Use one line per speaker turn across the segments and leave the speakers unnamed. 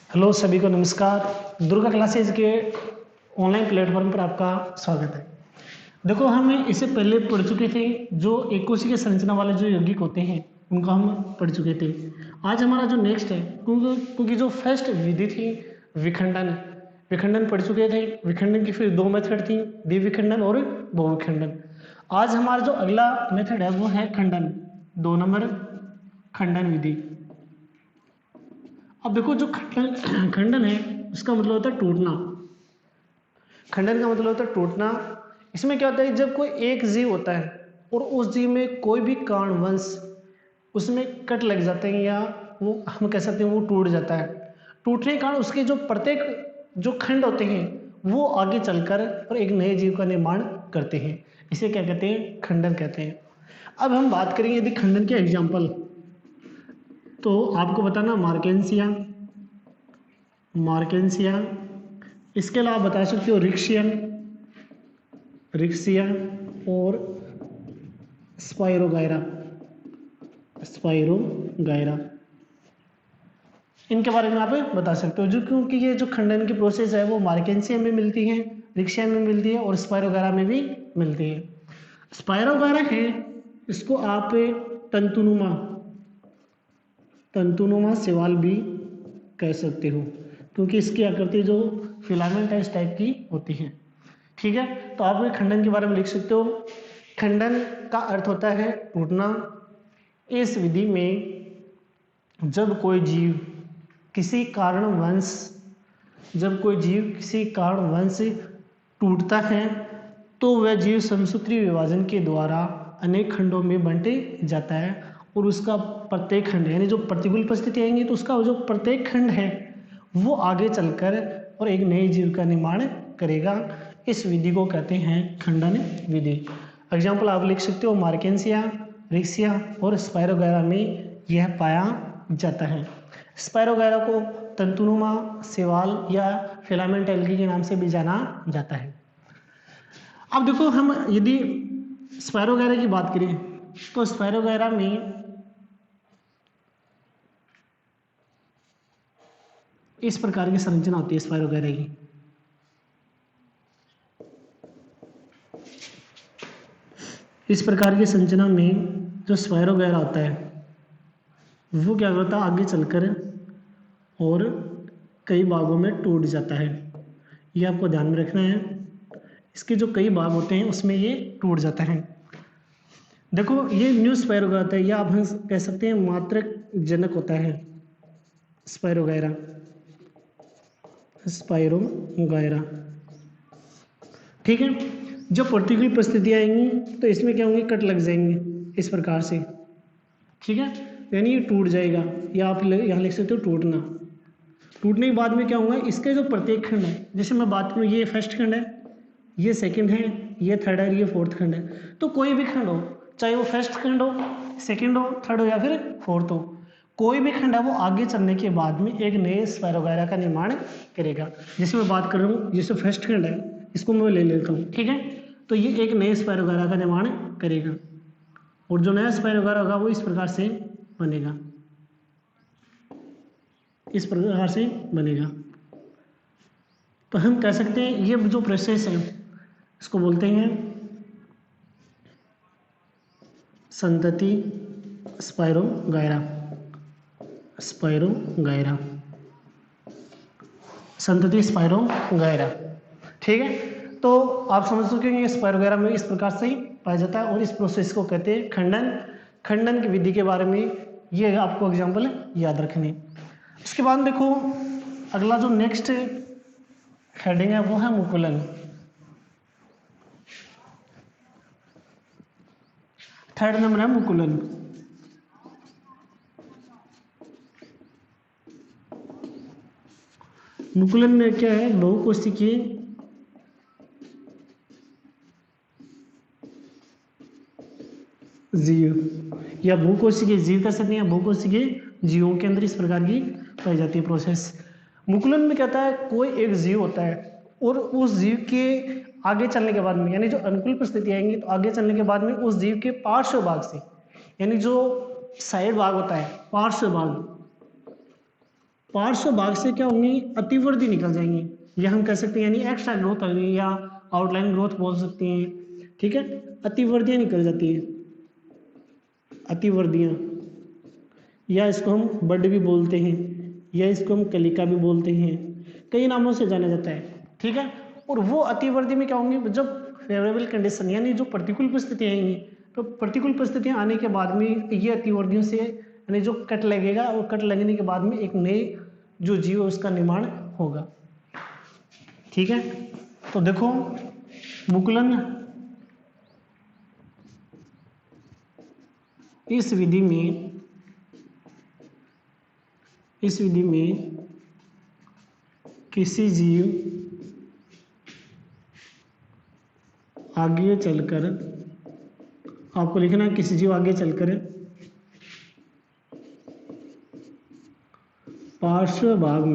Hello सभी को नमस्कार। दुर्गा क्लासेज के ऑनलाइन प्लेटफॉर्म पर आपका स्वागत है। देखो हम इससे पहले पढ़ चुके थे जो एकोशी के संरचना वाले जो यौगिक होते हैं उनको हम पढ़ चुके थे। आज हमारा जो नेक्स्ट है क्योंकि जो फर्स्ट विधि थी विखंडन विखंडन पढ़ चुके थे। विखंडन की फिर दो मेथड थी, द्विविखंडन और बहुविखंडन। आज हमारा जो अगला मेथड है वो है खंडन, 2 नंबर खंडन विधि। अब देखो जो खंडन है उसका मतलब होता है टूटना। खंडन का मतलब होता है टूटना। इसमें क्या होता है, जब कोई एक जीव होता है और उस जीव में कोई भी कारणवश उसमें कट लग जाते हैं या वो हम कह सकते हैं वो टूट जाता है। टूटने के कारण उसके जो प्रत्येक जो खंड होते हैं वो आगे चलकर और एक नए जीव का निर्माण करते हैं। इसे क्या कहते हैं, खंडन कहते हैं। अब हम बात करेंगे यदि खंडन के एग्जाम्पल, तो आपको बताना मार्केंसिया, मार्केंसिया, इसके अलावा बता सकते हो रिक्शियन, रिक्सिया और स्पाइरोगायरा, स्पाइरोगायरा। इनके बारे में आप बता सकते हो जो क्योंकि ये जो खंडन की प्रोसेस है वो मार्केंसिया में मिलती है, रिक्शिया में मिलती है और स्पाइरोगायरा में भी मिलती है। स्पाइरोगायरा है इसको आप तंतुनुमा, तंतुनुमा शैवाल भी कह सकते हो क्योंकि इसकी आकृति जो फिलामेंट है इस टाइप की होती है। ठीक है, तो आप खंडन के बारे में लिख सकते हो। खंडन का अर्थ होता है टूटना। इस विधि में जब कोई जीव किसी कारणवश टूटता है तो वह जीव समसूत्री विभाजन के द्वारा अनेक खंडों में बांटे जाता है और उसका प्रत्येक खंड यानी जो प्रतिकूल परिस्थिति आएंगी तो उसका जो प्रत्येक खंड है वो आगे चलकर और एक नए जीव का निर्माण करेगा। इस विधि को कहते हैं खंडन विधि। एग्जाम्पल आप लिख सकते हो मार्केंसिया, रिक्सिया और स्पाइरोगायरा में यह पाया जाता है। स्पाइरोगायरा को तंतुनुमा शैवाल या फिलामेंट एल्गी के नाम से भी जाना जाता है। अब देखो हम यदि स्पाइरोगायरा की बात करें तो स्पाइरोगायरा में इस प्रकार की संरचना होती है स्पाइरोगायरा की। इस प्रकार की संरचना में जो स्पाइरोगायरा होता है वो क्या करता है, आगे चलकर और कई भागों में टूट जाता है। ये आपको ध्यान में रखना है। इसके जो कई भाग होते हैं उसमें ये टूट जाता है। देखो ये न्यू स्पाइरोगायरा होता है या आप कह सकते हैं मात्रक जनक होता है स्पाइरोगायरा, स्पाइरोगायरा। ठीक है, जब प्रतिकूल परिस्थितियां आएंगी तो इसमें क्या होंगे, कट लग जाएंगे इस प्रकार से। ठीक है, यानी ये टूट जाएगा या आप यहाँ लिख सकते हो टूटना। टूटने के बाद में क्या होगा, इसके जो प्रत्येक खंड है, जैसे मैं बात करूँ ये फर्स्ट खंड है, ये सेकंड है, ये थर्ड है, ये फोर्थ खंड है। तो कोई भी खंड हो, चाहे वो फर्स्ट खंड हो, सेकंड हो, थर्ड हो या फिर फोर्थ हो, कोई भी खंड है वो आगे चलने के बाद में एक नए स्पाइरोगायरा का निर्माण करेगा। जैसे मैं बात कर रहा हूँ, जैसे फर्स्ट खंड है इसको मैं ले लेता हूँ। ठीक है, तो ये एक नए स्पाइरोगायरा का निर्माण करेगा और जो नया स्पाइरोगायरा होगा वो इस प्रकार से बनेगा, इस प्रकार से बनेगा। तो हम कह सकते हैं ये जो प्रोसेस है इसको बोलते हैं संतति स्पाइरोगायरा, स्पाइरोगायरा, संतति स्पाइरोगायरा। ठीक है, तो आप समझ सकते हैं ये स्पाइरोगायरा में इस प्रकार से ही पाया जाता है और इस प्रोसेस को कहते हैं खंडन। खंडन की विधि के बारे में ये आपको एग्जाम्पल याद रखने। उसके बाद देखो अगला जो नेक्स्ट हेडिंग है वो है मुकुलन। थर्ड नंबर है मुकुलन। मुकुलन में क्या है, बहुकोशिकीय जीव या बहुकोशिकीय जीव कह सकते हैं, बहुकोशिकीय जीवों के अंदर इस प्रकार की पाई जाती है प्रोसेस। मुकुलन में कहता है कोई एक जीव होता है और उस जीव के आगे चलने के बाद में यानी जो अनुकूल परिस्थिति आएंगी तो आगे चलने के बाद में उस जीव के पार्श्व भाग से यानी जो साइड भाग होता है, पार्श्व भाग, पार्श्व भाग से क्या होंगी, अतिवृद्धि निकल जाएंगी, या हम कह सकते हैं यानी एक्स्ट्रा ग्रोथ आ गई, या आउटलाइन ग्रोथ बोल सकते हैं। ठीक है, अतिवृद्धियां निकल जाती हैं, अतिवृद्धियां, या इसको हम बड भी बोलते हैं, या इसको हम कलिका भी बोलते हैं, कई नामों से जाना जाता है। ठीक है, और वो अतिवृद्धि में क्या होंगी, जब फेवरेबल कंडीशन यानी जो प्रतिकूल परिस्थितियां आएंगी, तो प्रतिकूल परिस्थितियां आने के बाद में ये अतिवृद्धियों से यानी जो कट लगेगा, और कट लगने के बाद में एक नए जो जीव है उसका निर्माण होगा। ठीक है, तो देखो मुकुलन इस विधि में किसी जीव आगे चलकर, आपको लिखना है किसी जीव आगे चलकर पार्श्व भाग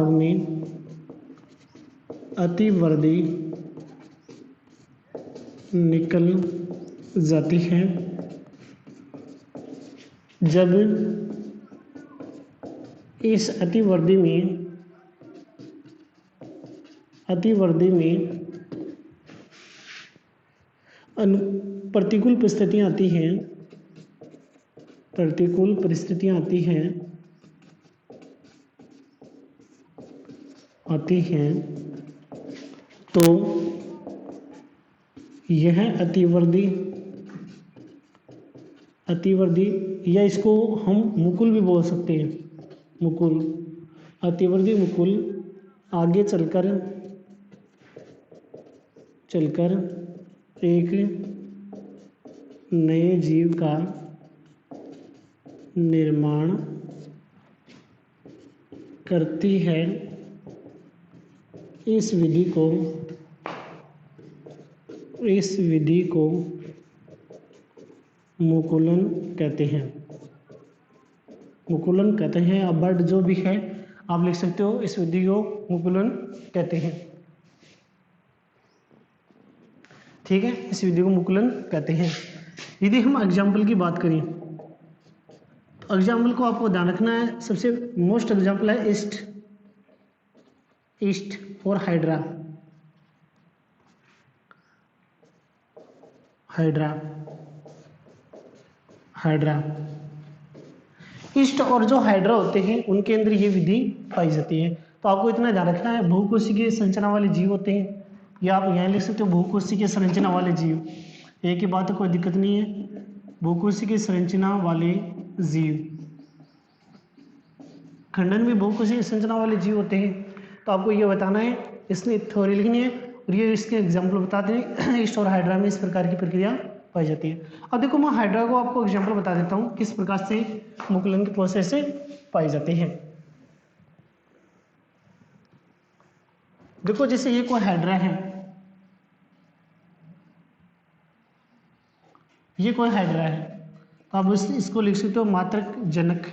में अतिवृद्धि निकल जाती है, जब इस अतिवृद्धि में प्रतिकूल परिस्थितियां आती हैं, तो यह अतिवृद्धि या इसको हम मुकुल भी बोल सकते हैं, अतिवृद्धि मुकुल आगे चलकर एक नए जीव का निर्माण करती है। इस विधि को मुकुलन कहते हैं। अब बर्ड जो भी है आप लिख सकते हो, इस विधि को मुकुलन कहते हैं। ठीक है, इस विधि को मुकुलन कहते हैं। यदि हम एग्जाम्पल की बात करें, तो एग्जाम्पल को आपको ध्यान रखना है, सबसे मोस्ट एग्जाम्पल है ईस्ट और हाइड्रा। ईस्ट और जो हाइड्रा होते हैं उनके अंदर ये विधि पाई जाती है। तो आपको इतना ध्यान रखना है, बहुकोशिकीय संरचना वाले जीव होते हैं, या आप यहाँ लिख सकते हो बहुकोशिकीय संरचना वाले जीव। एक ही बात है, कोई दिक्कत नहीं है। बहुकोशिकीय संरचना वाले जीव, खंडन में बहुकोशिकीय संरचना वाले जीव होते हैं। तो आपको ये बताना है, इसमें थ्योरी लिखनी है और ये इसके एग्जाम्पल बताते हैं। ईस्ट और हाइड्रा में इस प्रकार की प्रक्रिया पाई जाती है। अब देखो मैं हाइड्रा को आपको एग्जाम्पल बता देता हूँ किस प्रकार से मुकुलन की प्रोसेस से पाई जाती है। देखो जैसे ये कोई हाइड्रा है, ये कोई हाइड्रा है, तो आप इसको लिख सकते हो मात्रक जनक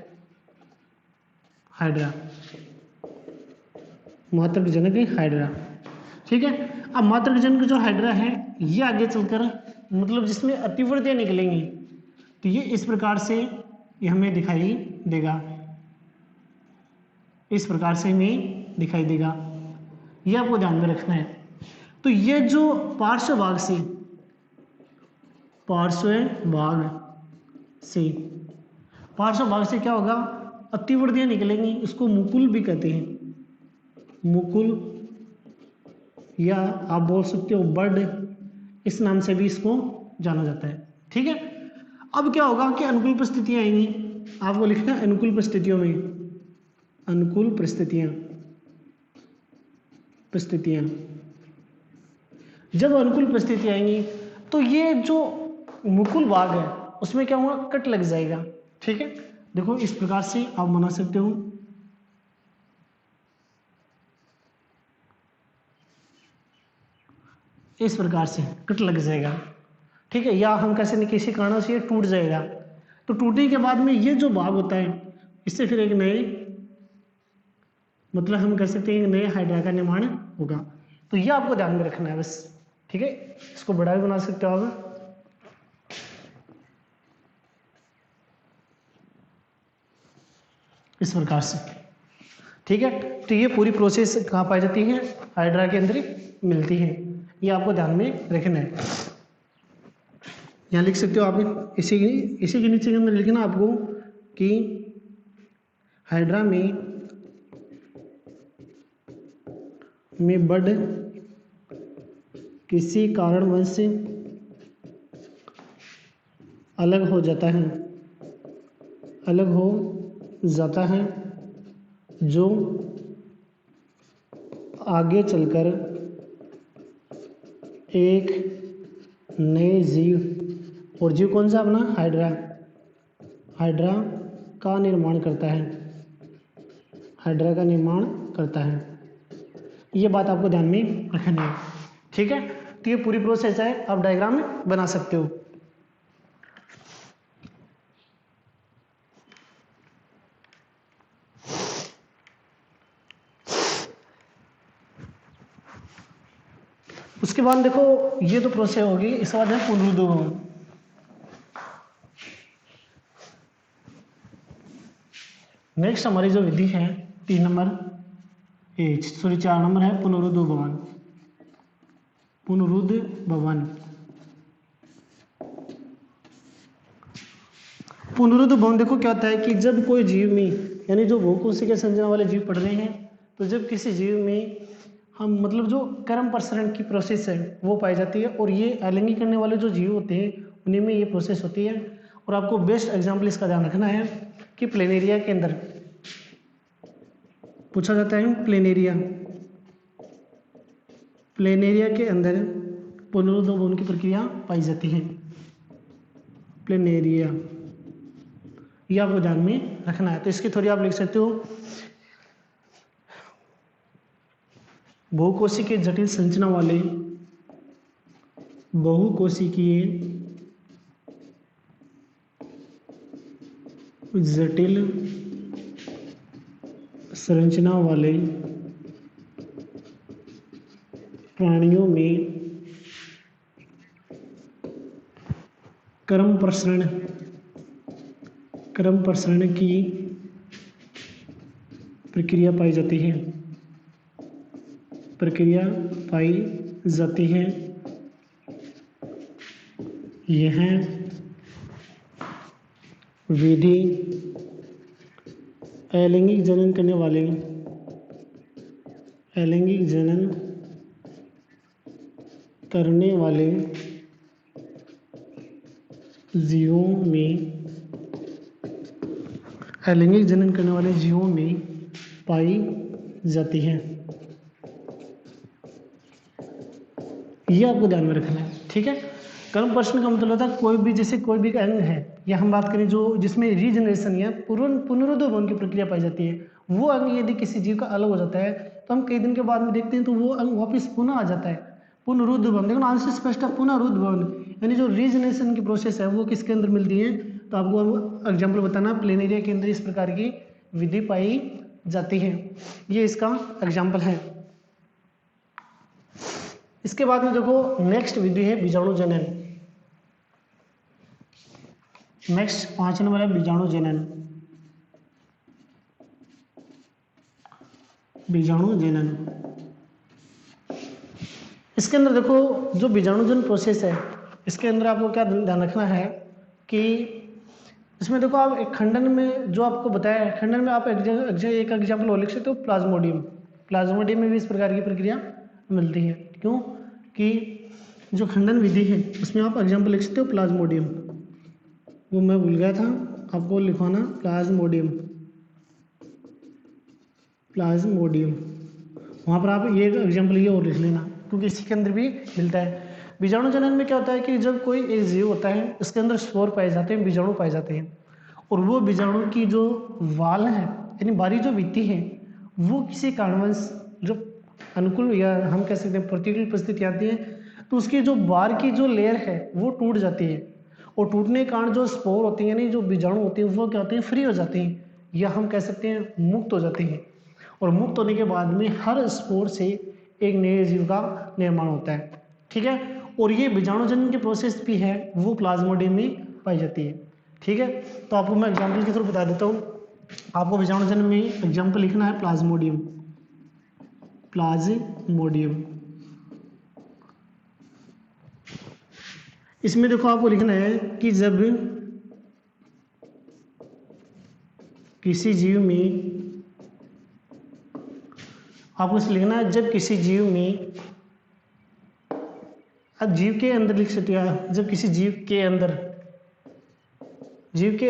हाइड्रा, मात्रक जनक हाइड्रा। ठीक है, अब मात्रक जनक जो हाइड्रा है ये आगे चलकर मतलब जिसमें अतिवृद्धियां निकलेंगी, तो ये इस प्रकार से ये हमें दिखाई देगा, इस प्रकार से हमें दिखाई देगा। ये आपको ध्यान में रखना है। तो ये जो पार्श्व भाग से क्या होगा, अतिवृद्धियां निकलेंगी, इसको मुकुल भी कहते हैं, मुकुल, या आप बोल सकते हो बर्ड, इस नाम से भी इसको जाना जाता है। ठीक है, अब क्या होगा कि अनुकूल परिस्थितियां आएंगी, आपको लिखना है अनुकूल परिस्थितियों में, अनुकूल परिस्थितियां, जब अनुकूल परिस्थितियां आएंगी तो ये जो मुकुल भाग है उसमें क्या होगा, कट लग जाएगा। ठीक है, देखो इस प्रकार से आप बना सकते हो, इस प्रकार से कट लग जाएगा। ठीक है, या हम कैसे न किसी कारणों से ये टूट जाएगा, तो टूटने के बाद में ये जो भाग होता है इससे फिर एक नए मतलब हम कह सकते हैं नए हाइड्रा का निर्माण होगा। तो ये आपको ध्यान में रखना है बस। ठीक है, इसको बड़ा भी बना सकते हो आप। इस प्रकार से। ठीक है, तो ये पूरी प्रोसेस कहाँ पाई जाती है? हाइड्रा के अंदर ही मिलती है। ये आपको ध्यान में रखना है। यहाँ लिख सकते हो आप, इसी के नीचे के अंदर लिखना आपको कि हाइड्रा में बड किसी कारणवश से अलग हो जाता है, जो आगे चलकर एक नए जीव, और जीव कौन सा अपना? हाइड्रा का निर्माण करता है। ये बात आपको ध्यान में रखनी है। ठीक है, तो ये पूरी प्रोसेस है, आप डायग्राम में बना सकते हो। उसके बाद देखो, ये तो प्रोसेस होगी, इसके बाद है पुनरुद्ध भवन। नेक्स्ट हमारी जो विधि है 4 नंबर है पुनरुद्ध भवन। पुनरुद्ध भवन देखो क्या होता है कि जब कोई जीव में, यानी जो बहुकोशिकीय संरचना वाले जीव पढ़ रहे हैं, तो जब किसी जीव में हम मतलब जो कर्म प्रसरण की प्रोसेस है वो पाई जाती है, और ये अलैंगिक करने वाले जो जीव होते हैं उन्हीं में ये प्रोसेस होती है। और आपको बेस्ट एग्जाम्पल इसका ध्यान रखना है कि प्लेनेरिया के अंदर पूछा जाता है, प्लेनेरिया के अंदर पुनरुद्ध भवन की प्रक्रिया पाई जाती है। प्लेनेरिया, ये आपको ध्यान में रखना है। तो इसकी थोड़ी आप लिख सकते हो, बहुकोशिकीय जटिल संरचना वाले प्राणियों में कर्म प्रसरण की प्रक्रिया पाई जाती है। यह विधि अलैंगिक जनन करने वाले जीवों में पाई जाती है। ये आपको ध्यान में रखना है। ठीक है, कर्म प्रश्न का मतलब होता है कोई भी, जैसे कोई भी अंग है, या हम बात करें जो जिसमें रीजनरेशन या पुनरुद्ध भवन की प्रक्रिया पाई जाती है, वो अंग यदि किसी जीव का अलग हो जाता है तो हम कई दिन के बाद में देखते हैं तो वो अंग वापस पुनः आ जाता है। पुनरुद्ध भवन, देखो आंसर स्पष्ट है, पुनरुद्ध भवन, यानी जो रीजनरेशन की प्रोसेस है वो किसके अंदर मिलती है? तो आपको एग्जाम्पल बताना, प्लेनेरिया के अंदर इस प्रकार की विधि पाई जाती है। ये इसका एग्जाम्पल है। इसके बाद में देखो नेक्स्ट विधि है बीजाणु जनन। नेक्स्ट 5 नंबर है बीजाणु जनन। इसके अंदर देखो जो बीजाणुजन प्रोसेस है, इसके अंदर आपको क्या ध्यान रखना है कि इसमें देखो आप एक खंडन में जो आपको बताया है, खंडन में आप एक एग्जाम्पल और लिख सकते हो, प्लाज्मोडियम में भी इस प्रकार की प्रक्रिया मिलती है। क्यों कि जो खंडन विधि है उसमें आप एग्जाम्पल लिख सकते हो प्लाज्मोडियम, वो मैं भूल गया था आपको लिखवाना, प्लाज्मोडियम, वहाँ पर आप ये एग्जाम्पल ये और लिख लेना, क्योंकि इसी के अंदर भी मिलता है। बीजाणु जनन में क्या होता है कि जब कोई एक जीव होता है उसके अंदर स्पोर पाए जाते हैं, बीजाणु पाए जाते हैं, और वो बीजाणु की जो वाल है यानी बाहरी जो भित्ति है वो किसी कारणवश जो अनुकूल या हम कह सकते हैं प्रतिकूल परिस्थिति आती है तो उसकी जो बाहर की जो लेयर है वो टूट जाती है, और टूटने के कारण जो स्पोर होते हैं यानी जो बीजाणु होते हैं वो क्या होते हैं? फ्री हो जाते हैं, या हम कह सकते हैं मुक्त हो जाते हैं। और मुक्त होने के बाद में हर स्पोर से एक नए जीव का निर्माण होता है। ठीक है, और ये बीजाणुजनन की प्रोसेस भी है वो प्लाज्मोडियम में पाई जाती है। ठीक है, तो आपको मैं एग्जाम्पल के थ्रू बता देता हूँ। आपको बीजाणु जन्म में एग्जाम्पल लिखना है प्लाज्मोडियम, प्लाज्मोडियम। इसमें देखो आपको लिखना है कि जब किसी जीव में, आपको इसे लिखना है जब किसी जीव में, अब जीव के अंदर लिख सकते हैं, जब किसी जीव के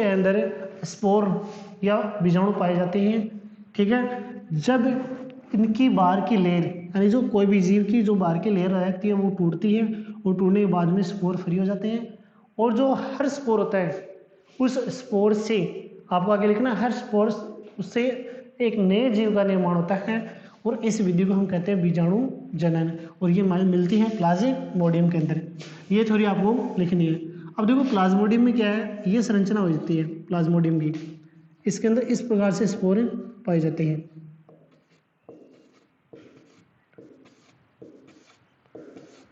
अंदर स्पोर या बीजाणु पाए जाते हैं, ठीक है। जब इनकी बाहर की लेयर, यानी जो कोई भी जीव की जो बाहर की लेयर रहती है वो टूटती है, और टूटने के बाद में स्पोर फ्री हो जाते हैं, और जो हर स्पोर होता है उस स्पोर से, आपको आगे लिखना, हर स्पोर उससे एक नए जीव का निर्माण होता है, और इस विधि को हम कहते हैं बीजाणु जनन, और ये मिलती है प्लाज्मोडियम के अंदर। ये थ्योरी आपको लिखनी है। अब देखो प्लाज्मोडियम में क्या है, ये संरचना हो जाती है प्लाज्मोडियम की, इसके अंदर इस प्रकार से स्पोर पाए जाते हैं।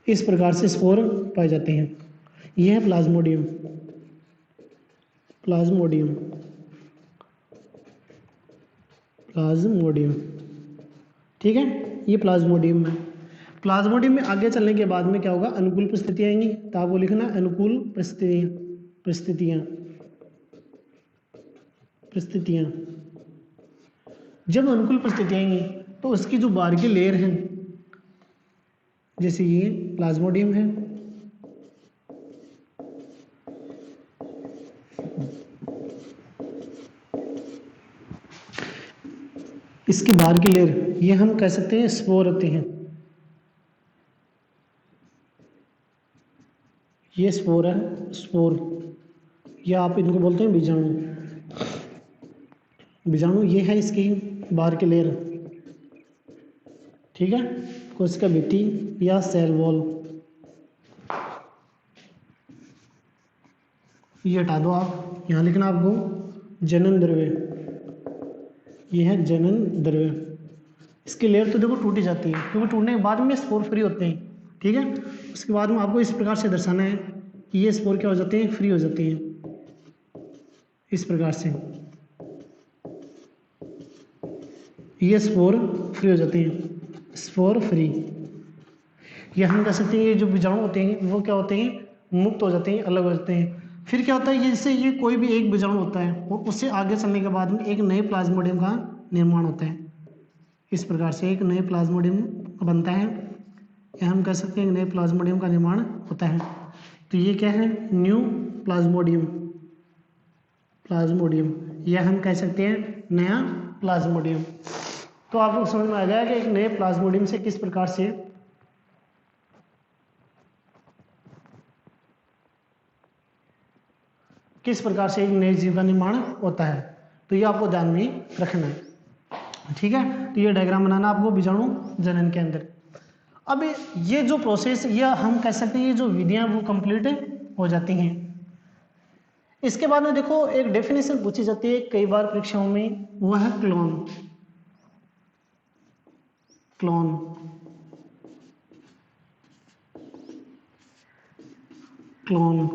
इस प्रकार से स्पोर पाए जाते हैं। यह है प्लाज्मोडियम, प्लाज्मोडियम, प्लाज्मोडियम, ठीक है। ये प्लाज्मोडियम है। प्लाज्मोडियम में आगे चलने के बाद में क्या होगा, अनुकूल परिस्थितियां आएंगी, तो आपको लिखना अनुकूल परिस्थितियां। जब अनुकूल परिस्थितियां आएंगी तो उसकी जो बाहर की लेयर है, जैसे ये प्लाज्मोडियम है, इसकी बाहर की लेयर, ये हम कह सकते हैं स्पोर होते हैं। ये स्पोर है, स्पोर, या आप इनको बोलते हैं बीजाणु। बीजाणु ये है इसकी बाहर की लेयर, ठीक है, कोशिका भित्ति या सेल वॉल। ये हटा दो आप, यहाँ लिखना आपको जनन द्रव्य, ये है जनन द्रव्य। इसकी लेयर तो देखो टूटी जाती है, क्योंकि टूटने के बाद में स्पोर फ्री होते हैं, ठीक है। उसके बाद में आपको इस प्रकार से दर्शाना है कि ये स्पोर क्या हो जाते हैं, फ्री हो जाते हैं, इस प्रकार से ये स्पोर फ्री हो जाते हैं, स्पोर फ्री। या हम कह सकते हैं ये जो बीजाणु होते हैं वो क्या होते हैं, मुक्त हो जाते हैं, अलग हो जाते हैं। फिर क्या होता है, ये जैसे ये कोई भी एक बीजाणु होता है और उससे आगे चलने के बाद में एक नए प्लाज्मोडियम का निर्माण होता है। इस प्रकार से एक नए प्लाज्मोडियम बनता है, या हम कह सकते हैं एक नए प्लाज्मोडियम का निर्माण होता है। तो ये क्या है, न्यू प्लाज्मोडियम, प्लाज्मोडियम, या हम कह सकते हैं नया प्लाज्मोडियम। तो आपको समझ में आ गया कि एक नए प्लाज्मोडियम से किस प्रकार से एक नए जीव का निर्माण होता है। तो ये आपको ध्यान में रखना है, ठीक है। तो ये डायग्राम बनाना आपको बीजाणु जनन के अंदर। अब ये जो प्रोसेस, या हम कह सकते हैं ये जो विधियां वो कंप्लीट हो जाती हैं। इसके बाद में देखो एक डेफिनेशन पूछी जाती है कई बार परीक्षाओं में, वह है क्लोन। क्लोन, क्लोन,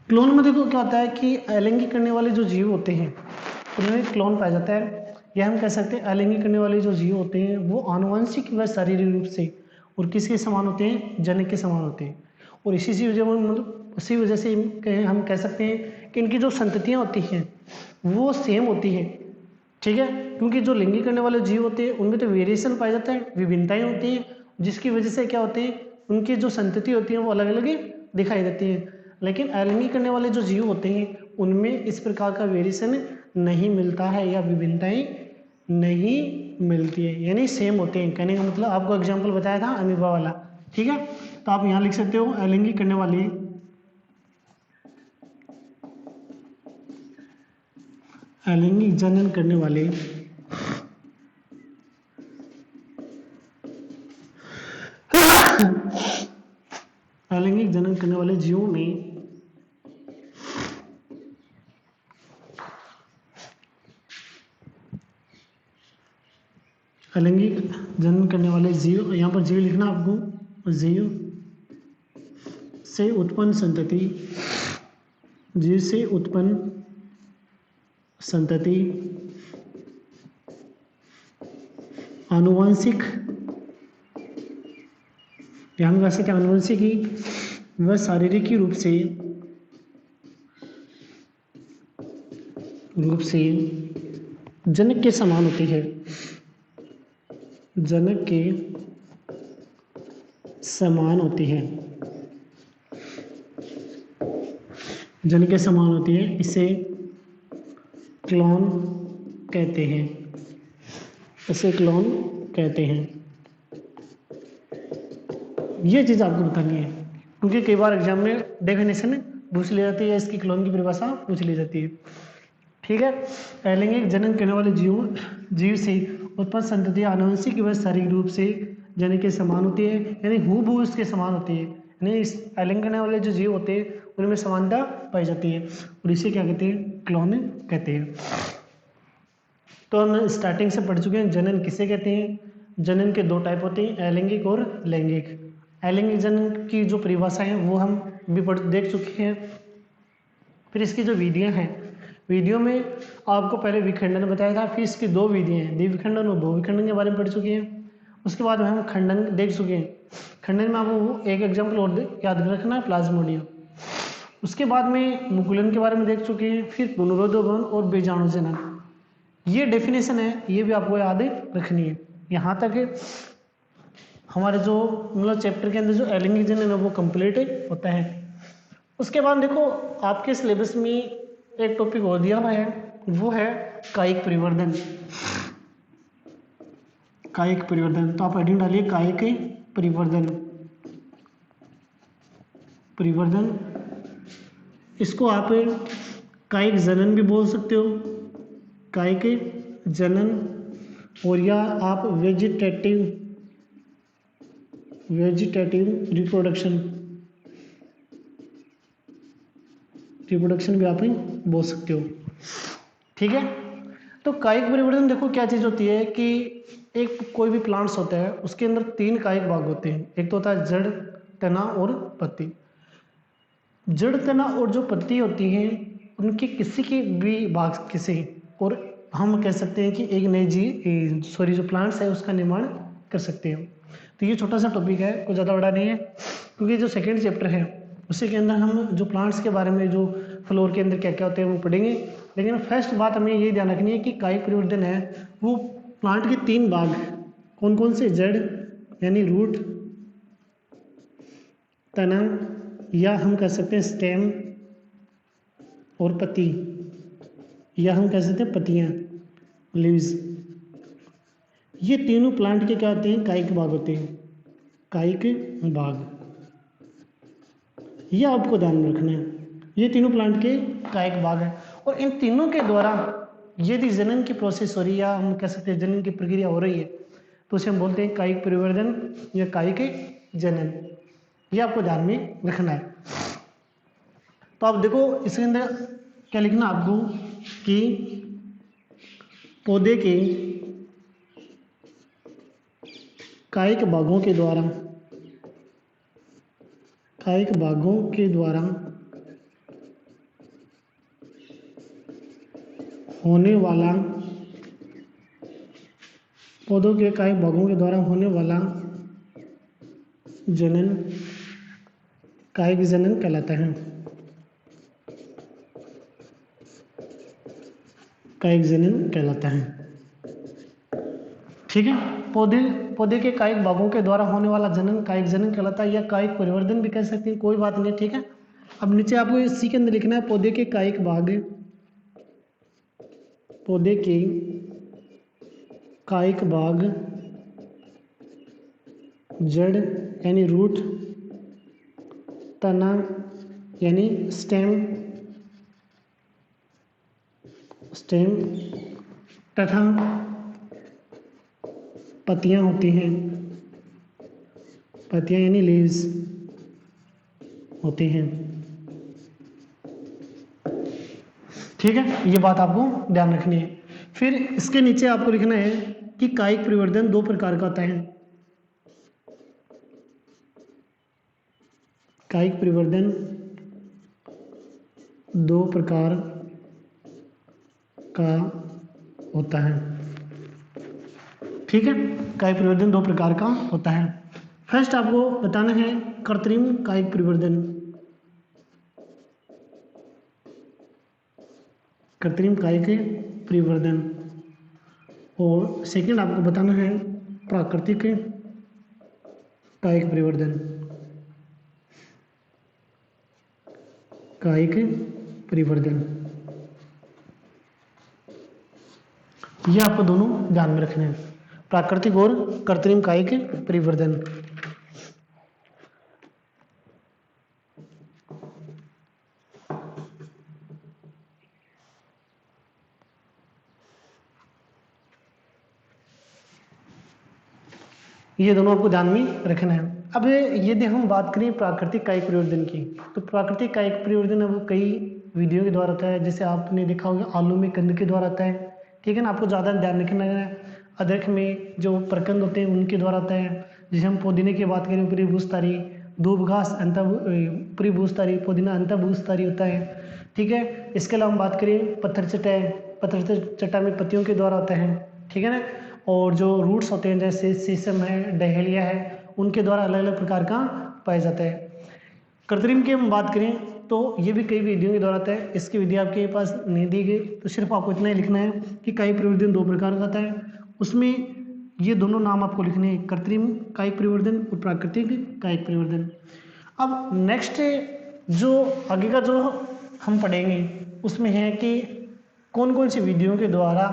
क्लोन में देखो क्या होता है कि अलैंगिक करने वाले जो जीव होते हैं उनमें क्लोन पाया जाता है, या हम कह सकते हैं अलैंगिक करने वाले जो जीव होते हैं वो आनुवंशिक व शारीरिक रूप से और किसके समान होते हैं, जनक के समान होते हैं। और इसी वजह से हम कह सकते हैं कि इनकी जो संततियाँ होती हैं वो सेम होती है, ठीक है। क्योंकि जो लैंगिक करने वाले जीव होते हैं उनमें तो वेरिएशन पाया जाता है, विभिन्नताएं होती हैं, जिसकी वजह से क्या होते हैं, उनकी जो संतति होती है वो अलग अलग दिखाई देती है। लेकिन अलैंगिक करने वाले जो जीव होते हैं उनमें इस प्रकार का वेरिएशन नहीं मिलता है, या विभिन्नताएं नहीं मिलती है, यानी सेम होते हैं। कहने का मतलब आपको एग्जांपल बताया था अमीबा वाला, ठीक है। तो आप यहाँ लिख सकते हो अलैंगिक करने वाले, अलैंगिक जनन करने वाले अलैंगिक जनन करने वाले जीवों में अलैंगिक जनन करने वाले जीव, यहाँ पर जीव लिखना आपको, जीव से उत्पन्न संतति, जीव से उत्पन्न संतति, आनुवंशिक, यहाँ हम कह सकते हैं आनुवंशिक ही वह शारीरिक रूप से जनक के समान होती है, जनक के समान होती है, जनक के समान होती है, इसे क्लोन कहते हैं, इसे क्लोन कहते हैं। ये चीज़ आपको बतानी है क्योंकि कई बार एग्जाम में डेफिनेशन पूछ ली जाती है, इसकी क्लोन की परिभाषा पूछ ली जाती है। ठीक है, अलैंगिक जनन करने वाले जीव से उत्पन्न संतति आनुवंशिक व शारीरिक रूप से जनक के समान होती है, यानी हूबहू उसके समान होती है, यानी इस अलैंगिक करने वाले जो जीव होते हैं उनमें समानता पाई जाती है और इसे क्या कहते हैं, क्लोन कहते हैं। तो हम स्टार्टिंग से पढ़ चुके हैं जनन किसे कहते हैं। जनन के दो टाइप होते हैं, अलैंगिक और लैंगिक। अलैंगिक जनन की जो परिभाषा है वो हम भी देख चुके हैं। फिर इसकी जो विधियां हैं, विधियों में आपको पहले विखंडन बताया था, फिर इसकी दो विधियां हैं, द्विविखंडन और बहुविखंडन के बारे में पढ़ चुके हैं। उसके बाद में हम खंडन देख चुके हैं। खंडन में आपको एक एग्जाम्पल और याद रखना है, प्लाज्मोडियम। उसके बाद में मुकुलन के बारे में देख चुके हैं, फिर पुनरुत्पादन और बीजाणुजनन। ये डेफिनेशन है, ये भी आपको याद रखनी है। यहाँ तक हमारे जो मतलब चैप्टर के अंदर जो अलैंगिक जनन है वो कंप्लीट होता है। उसके बाद देखो आपके सिलेबस में एक टॉपिक और दिया हुआ है, वो है कायिक परिवर्धन। कायिक परिवर्धन, तो आप हेडिंग डालिए कायिक परिवर्धन। परिवर्धन, इसको आप कायिक जनन भी बोल सकते हो, कायिक जनन, और या आप वेजिटेटिव रिप्रोडक्शन भी आप बोल सकते हो। ठीक है, तो कायिक परिवर्तन देखो क्या चीज़ होती है कि एक कोई भी प्लांट्स होता है उसके अंदर तीन कायिक भाग होते हैं। एक तो होता है जड़, तना और पत्ती। जड़, तना और जो पत्ती होती हैं उनके किसी के भी भाग किसी, और हम कह सकते हैं कि एक नई जो प्लांट्स है उसका निर्माण कर सकते हैं। तो ये छोटा सा टॉपिक है, कोई ज़्यादा बड़ा नहीं है, क्योंकि जो सेकेंड चैप्टर है उसी के अंदर हम जो प्लांट्स के बारे में, जो फ्लोर के अंदर क्या क्या होते हैं वो पढ़ेंगे। लेकिन फर्स्ट बात हमें ये ध्यान रखनी है कि कायिक परिवर्तन है वो प्लांट के तीन भाग कौन कौन से, जड़ यानी रूट, तना या हम कह सकते हैं स्टेम, और पत्ती या हम कह सकते हैं पत्तियां, लीव्स। ये तीनों प्लांट के क्या होते हैं, कायिक भाग होते हैं, कायिक भाग। ये आपको ध्यान में रखना है, ये तीनों प्लांट के कायिक भाग है। और इन तीनों के द्वारा यदि जनन की प्रोसेस हो रही है या हम कह सकते हैं जनन की प्रक्रिया हो रही है तो उसे हम बोलते हैं कायिक परिवर्धन या कायिक जनन। ये आपको ध्यान में रखना है। तो आप देखो इसके अंदर क्या लिखना आपको कि पौधे के कायिक भागों के द्वारा होने वाला, पौधों के कायिक भागों के द्वारा होने वाला जनन कायिक जनन कहलाता है, कायिक जनन कहलाता है। ठीक है, पौधे के कायिक भागों के द्वारा होने वाला जनन कायिक जनन कहलाता है, या कायिक परिवर्धन भी कह सकते हैं, कोई बात नहीं। ठीक है, अब नीचे आपको इसी के अंदर लिखना है पौधे के कायिक भाग, पौधे के कायिक भाग, जड़ यानी रूट, तना यानी स्टेम तथा पत्तियां होती हैं, पत्तियां यानी लीव्स होती हैं। ठीक है, ये बात आपको ध्यान रखनी है। फिर इसके नीचे आपको लिखना है कि कायिक परिवर्तन दो प्रकार का होता है। कायिक परिवर्तन दो प्रकार का होता है। ठीक है, कायिक परिवर्धन 2 प्रकार का होता है। फर्स्ट आपको बताना है कृत्रिम कायिक परिवर्धन। कृत्रिम कायिक परिवर्धन। और सेकंड आपको बताना है प्राकृतिक कायिक परिवर्धन। कायिक परिवर्धन, ये आपको दोनों ध्यान में रखने हैं, प्राकृतिक और कृत्रिम कायिक परिवर्धन। ये दोनों आपको ध्यान में रखना है। अब यदि हम बात करें प्राकृतिक कायिक परिवर्धन की, तो प्राकृतिक कायिक परिवर्धन वो कई विधियों के द्वारा होता है। जैसे आपने देखा होगा आलू में कंद के द्वारा होता है। ठीक है ना, आपको ज़्यादा ध्यान रखना है। अदरक में जो प्रकंद होते हैं उनके द्वारा होता है। जैसे हम पुदीने की बात करें ऊपरी भूस्थारी, दूब घास ऊपरी भूस्थारी, पुदीना अंत भूस्थारी होता है। ठीक है, इसके अलावा हम बात करें पत्थर चट्टा में पत्तियों के द्वारा होता है। ठीक है ना, और जो रूट्स होते हैं जैसे शीशम है, डहेलिया है, उनके द्वारा अलग अलग प्रकार का पाया जाता है। कृत्रिम की हम बात करें तो ये भी कई विधियों के द्वारा आता है। इसकी विधि आपके पास नहीं दी गई, तो सिर्फ आपको इतना ही लिखना है कि कायिक परिवर्धन 2 प्रकार का होता है। उसमें ये दोनों नाम आपको लिखने हैं, कृत्रिम कायिक परिवर्धन और प्राकृतिक कायिक परिवर्धन। अब नेक्स्ट जो आगे का जो हम पढ़ेंगे उसमें है कि कौन कौन सी विधियों के द्वारा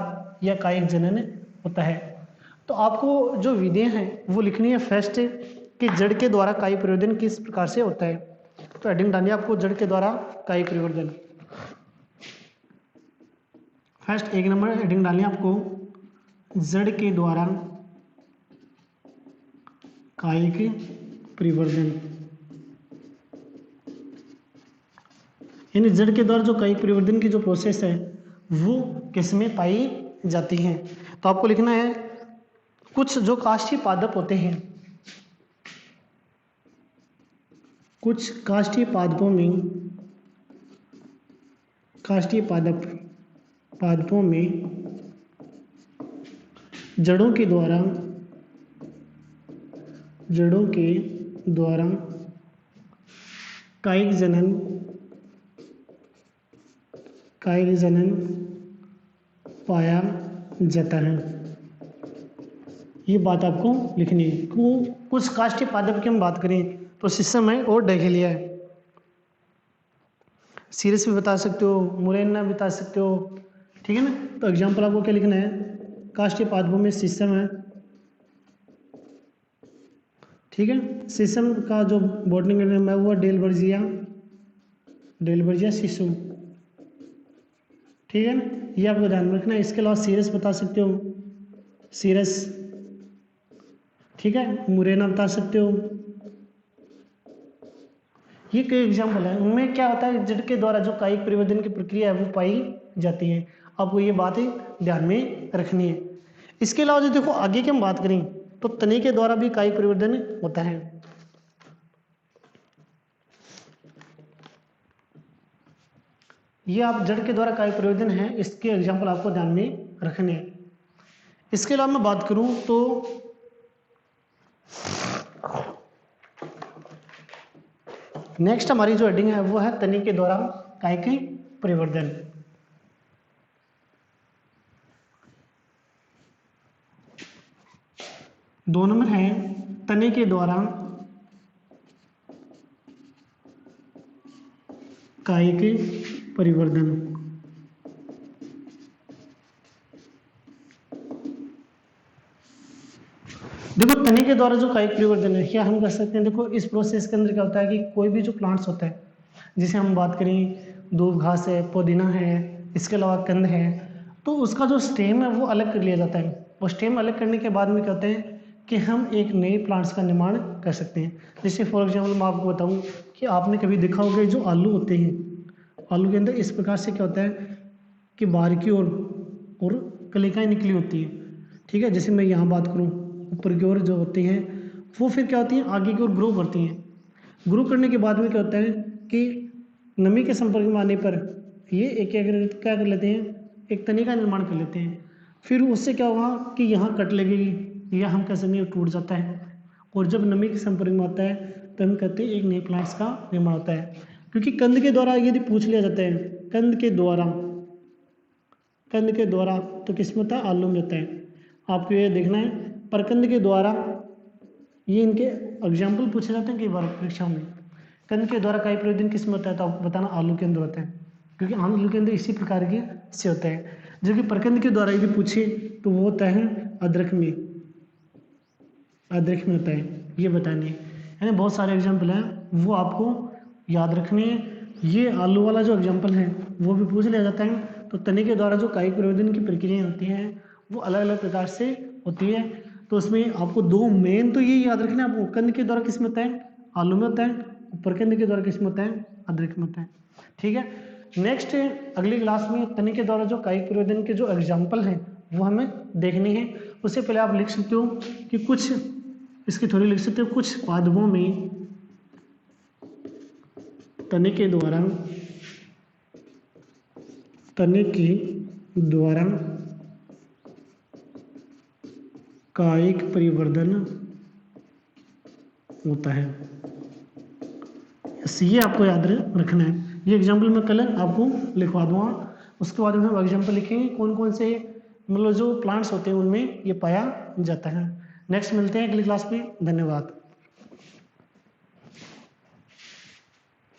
यह कायिक जनन होता है। तो आपको जो विधियां हैं वो लिखनी है फर्स्ट कि जड़ के द्वारा कायिक परिवर्धन किस प्रकार से होता है। तो हेडिंग डालिए आपको जड़ के द्वारा कायिक परिवर्धन। फर्स्ट 1 नंबर हेडिंग डालिए आपको जड़ के द्वारा कायिक परिवर्धन। यानी जड़ के द्वारा जो कायिक परिवर्धन की जो प्रोसेस है वो किसमें पाई जाती है। तो आपको लिखना है कुछ जो काष्ठीय पादप होते हैं, कुछ काष्ठीय पादपों में जड़ों के द्वारा कायिक जनन पाया जाता है। ये बात आपको लिखनी है। कुछ काष्ठीय पादप की हम बात करें तो शीशम है और डहेलिया है। सीरस भी बता सकते हो, मुरैना भी बता सकते हो। ठीक है ना, तो एग्जाम्पल आपको क्या लिखना है, काष्ठीय पादपों में शीशम है। ठीक है, शीशम का जो बॉटनी का नाम है वो डेलबर्जिया शिशु। ठीक है ना, ये आपको ध्यान रखना है। इसके अलावा सीरस बता सकते हो, सीरस। ठीक है, मुरैना बता सकते हो। ये कई एग्जाम्पल है। उनमें क्या होता है, जड़ के द्वारा जो कायिक परिवर्धन की प्रक्रिया है वो पाई जाती है। आपको ये बात ध्यान में रखनी है। इसके अलावा जो देखो आगे की हम बात करें तो तने के द्वारा भी कायिक परिवर्धन होता है। ये आप जड़ के द्वारा कायिक परिवर्धन है, इसके एग्जाम्पल आपको ध्यान में रखने हैं। इसके अलावा मैं बात करूं तो नेक्स्ट हमारी जो हेडिंग है वो है तने के द्वारा कायिक परिवर्धन। दो नंबर है तने के द्वारा कायिक परिवर्धन। देखो तने के द्वारा जो कायिक परिवर्धन है क्या हम कर सकते हैं। देखो इस प्रोसेस के अंदर क्या होता है कि कोई भी जो प्लांट्स होता है, जैसे हम बात करें दूब घास है, पुदीना है, इसके अलावा कंद है, तो उसका जो स्टेम है वो अलग कर लिया जाता है। और स्टेम अलग करने के बाद में क्या होता है कि हम एक नए प्लांट्स का निर्माण कर सकते हैं। जैसे फॉर एग्जाम्पल मैं आपको बताऊँ कि आपने कभी देखा होगा जो आलू होते हैं, आलू के अंदर इस प्रकार से क्या होता है कि बाहर की ओर कलिकाएँ निकली होती हैं। ठीक है, जैसे मैं यहाँ बात करूँ, ऊपर की ओर जो होती हैं वो फिर क्या होती हैं आगे की ओर ग्रो करती हैं। ग्रो करने के बाद में क्या होता है कि नमी के संपर्क में आने पर ये क्या कर लेते हैं, एक तने का निर्माण कर लेते हैं, फिर उससे क्या होगा कि यहाँ कट लगेगी या हम कह सकते हैं टूट जाता है, और जब नमी के संपर्क में आता है तो हम कहते हैं एक नए प्लांट्स का निर्माण होता है। क्योंकि कंद के द्वारा यदि पूछ लिया जाता है कंद के द्वारा तो किस में होता है, आलू में होता है। आपको ये देखना है प्रकंद के द्वारा, ये इनके एग्जाम्पल पूछे जाते हैं कई बार परीक्षाओं में। कंद के द्वारा काई प्रयोजन किस में होता है, तो आपको बताना आलू के अंदर होता है, क्योंकि आलू के अंदर इसी प्रकार के से होता है। जबकि प्रकंद के द्वारा यदि पूछे तो वो होता है अदरक में होता है, ये बताने यानी बहुत सारे एग्जाम्पल हैं वो आपको याद रखने हैं। ये आलू वाला जो एग्जाम्पल है वो भी पूछ लिया जाता है। तो तने के द्वारा जो कायिक प्रवर्धन की प्रक्रियाएं होती हैं वो अलग अलग प्रकार से होती है। तो उसमें आपको दो मेन तो ये याद रखना है, आपको कंद के द्वारा किस में होता है, आलू में होता है, प्रकंद के द्वारा किस में होता है, अदरक में होता है। ठीक है, नेक्स्ट अगली क्लास में तने के द्वारा जो कायिक प्रवर्धन के जो एग्जाम्पल हैं वो हमें देखने हैं। उससे पहले आप लिख सकते हो कि कुछ इसकी थोड़ी लिख सकते हो, कुछ पादपों में तने के द्वारा कायिक परिवर्धन होता है। ये आपको याद रखना है। ये एग्जाम्पल मैं कल आपको लिखवा दूंगा, उसके बाद में हम एग्जाम्पल लिखेंगे कौन कौन से मतलब जो प्लांट्स होते हैं उनमें ये पाया जाता है। नेक्स्ट मिलते हैं अगली क्लास में, धन्यवाद।